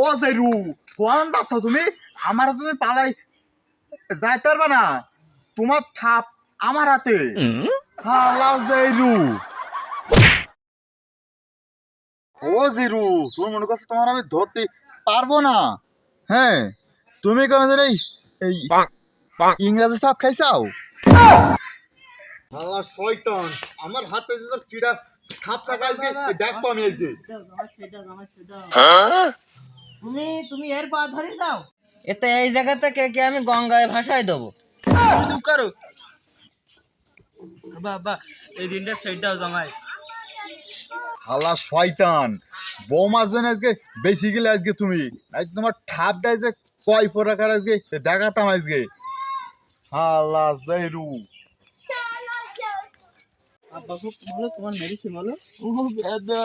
ও জাইরু কোন যাচ্ছ তুমি? আমার তুমি পালাই যাইতে পারবা না, তোমার ঠাপ আমার হাতে। হালা জাইরু, ও জিরু, তুমি মনে করছো তোমার আমি ধরতে পারবো না? হ্যাঁ, তুমি কেন জানি এই ইংরেজি সাপ খাইছাও? হালা শয়তান, আমার হাতে যে সব কিড়া খাপ থাকা আজকে দেখবো আমি আজকে। তুমি তুমি এর পা ধরে যাও, এতে এই জায়গা থেকে কে আমি গঙ্গায় ভাসায় দেবো। তুমি চুপ করো বাবা, এই দিনটা সাইড দাও জামাই। হালা শয়তান, বৌমার জন্য আজকে বেশি গেলে আজকে তুমি আজ তোমার ঠাপটা যে কয় প্রকার আজকে দেখাতাম আজকে। হালা জাইরু, আব্বা খুব ভালো, তোমার মেডিসিন বলো। ও বেদা